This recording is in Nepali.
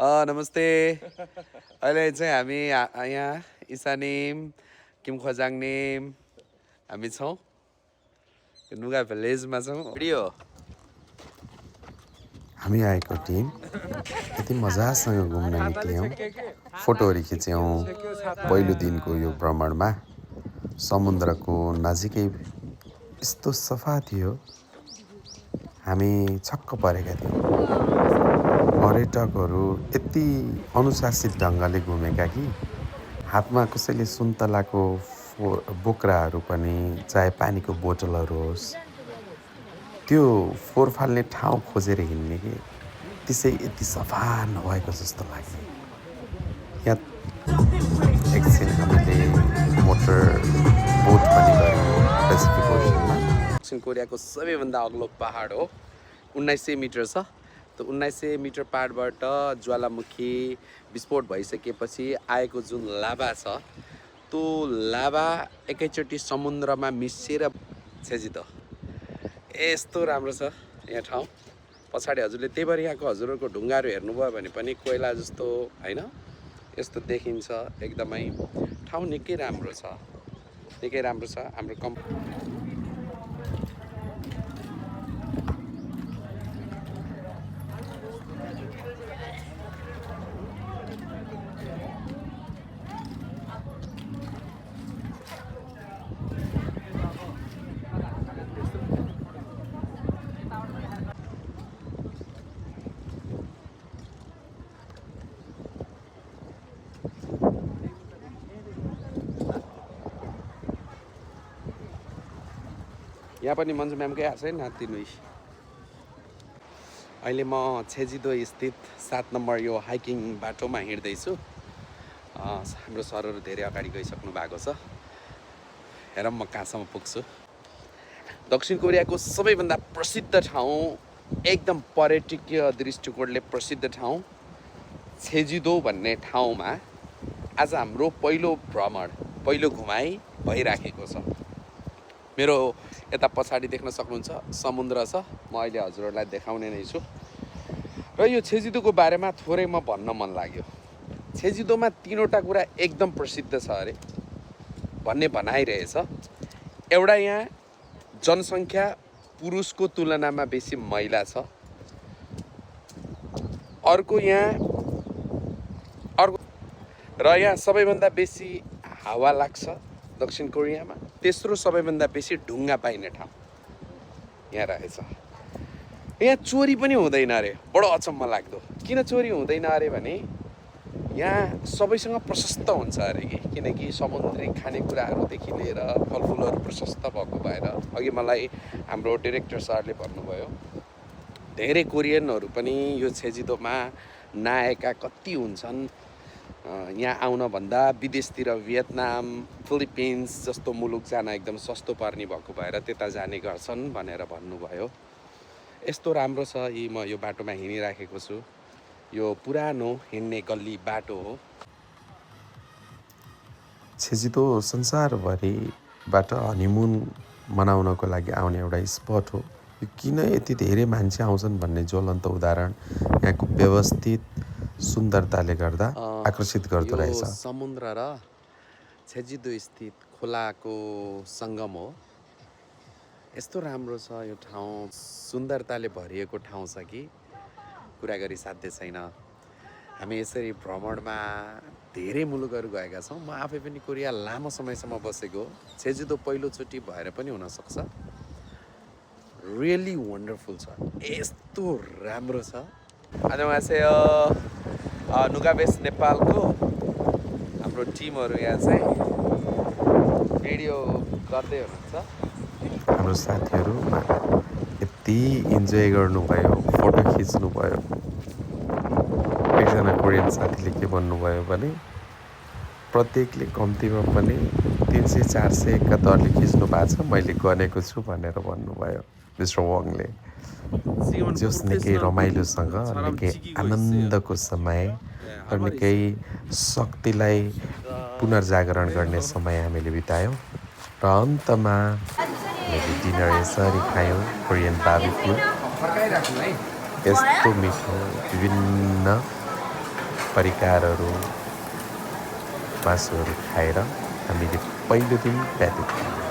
नमस्ते अहिले चाहिँ हामी यहाँ इसानिम किम खोजाङनिम हामी छौँ नुगा भिलेजमा छौँ भिडियो हामी आएको टिम यति मजासँग घुम्न निक्ल्यौँ फोटोहरू खिच्यौँ पहिलो दिनको यो भ्रमणमा समुद्रको नजिकै यस्तो सफा थियो हामी छक्क परेका थियौँ पर्यटकहरू यति अनुशासित ढङ्गले घुमेका कि हातमा कसैले सुन्तलाको बोक्राहरू पनि चाहे पानीको बोतलहरू होस् त्यो फोहोर फाल्ने ठाउँ खोजेर हिँड्ने कि त्यसै यति सफा नभएको जस्तो लाग्ने यहाँ एकछिन हामीले मोटर बोट पनि गऱ्यौँ पेसिफिक ओसनमा दक्षिण कोरियाको सबैभन्दा अग्लो पहाड हो 1900 मिटर छ त्यो 1900 मिटर पहाडबाट ज्वालामुखी विस्फोट भइसकेपछि आएको जुन लाभा छ त्यो लाभा एकैचोटि समुद्रमा मिसिएर छेजिदो यस्तो राम्रो छ यहाँ ठाउँ पछाडि हजुरले त्यही भएर यहाँको हजुरहरूको ढुङ्गाहरू हेर्नुभयो भने पनि कोइला जस्तो हैन यस्तो देखिन्छ एकदमै ठाउँ निकै राम्रो छ हाम्रो यहाँ पनि मन्जु म्यामकै आएको छ है नाति नुई अहिले म छेजिदो स्थित 7 नम्बर यो हाइकिङ बाटोमा हिँड्दैछु हाम्रो सरहरू धेरै अगाडि गइसक्नु भएको छ हेरौँ म कहाँसम्म पुग्छु दक्षिण कोरियाको सबैभन्दा प्रसिद्ध ठाउँ एकदम पर्यटकीय दृष्टिकोणले प्रसिद्ध ठाउँ छेजिदो भन्ने ठाउँमा आज हाम्रो पहिलो घुमाइ भइराखेको छ मेरो यता पछाडि देख्न सक्नुहुन्छ समुद्र छ म अहिले हजुरहरूलाई देखाउने नै छु र यो छेजिदोको बारेमा थोरै म भन्न मन लाग्यो छेजिदोमा 3वटा कुरा एकदम प्रसिद्ध छ अरे भन्ने भनाइरहेछ एउटा यहाँ जनसङ्ख्या पुरुषको तुलनामा बेसी महिला छ अर्को र यहाँ सबैभन्दा बेसी हावा लाग्छ दक्षिण कोरियामा तेस्रो सबैभन्दा बेसी ढुङ्गा पाइने ठाउँ यहाँ रहेछ यहाँ चोरी पनि हुँदैन अरे बडो अचम्म लाग्दो किन चोरी हुँदैन अरे भने यहाँ सबैसँग प्रशस्त हुन्छ अरे किनकि समुद्री खानेकुराहरूदेखि लिएर फलफुलहरू प्रशस्त भएको भएर अघि मलाई हाम्रो डाइरेक्टर सरले भन्नुभयो धेरै कोरियनहरू पनि यो छेजिदोमा नआएका कति हुन्छन् यहाँ आउनभन्दा विदेशतिर भियतनाम फिलिपिन्स जस्तो मुलुक जान एकदम सस्तो पर्ने भएको भएर त्यता जाने गर्छन् भनेर भन्नुभयो यस्तो राम्रो छ म यो बाटोमा हिँडिराखेको छु यो पुरानो हिँड्ने गल्ली बाटो हो छेजिदो संसारभरिबाट हनिमुन मनाउनको लागि आउने एउटा स्पट हो यो किन यति धेरै मान्छे आउँछन् भन्ने ज्वलन्त उदाहरण यहाँको व्यवस्थित सुन्दरताले गर्दा आकर्षित गर्दो रहेछ समुद्र र छेजिदो स्थित खोलाको सङ्गम हो यस्तो राम्रो छ यो ठाउँ सुन्दरताले भरिएको ठाउँ छ कि कुरा गरी साध्य छैन हामी यसरी भ्रमणमा धेरै मुलुकहरू गएका छौँ म आफै पनि कोरिया लामो समयसम्म बसेको छेजिदो पहिलोचोटि भएर पनि हुनसक्छ रियली वन्डरफुल छ यस्तो राम्रो छ 안녕하세요 नुगाबेस नेपालको हाम्रो टिमहरू यहाँ चाहिँ भिडियो गर्दै हुनुहुन्छ हाम्रो साथीहरू यति इन्जोय गर्नुभयो फोटो खिच्नुभयो एकजना कोरियन साथीले के भन्नुभयो भने प्रत्येकले कम्तीमा पनि 300-400 का दरले खिच्नु भएको छ मैले गनेको छु भनेर भन्नुभयो मिस्टर वङले जस निकै रमाइलोसँग निकै आनन्दको समय र निकै शक्तिलाई पुनर्जागरण गर्ने समय हामीले बितायौँ र अन्तमा हामीले डिनर यसरी खायौँ कोरियन बार्बिक्यू यस्तो मिठो विभिन्न परिकारहरू मासुहरू खाएर हामीले पहिलो दिन व्यतीत गऱ्यौँ।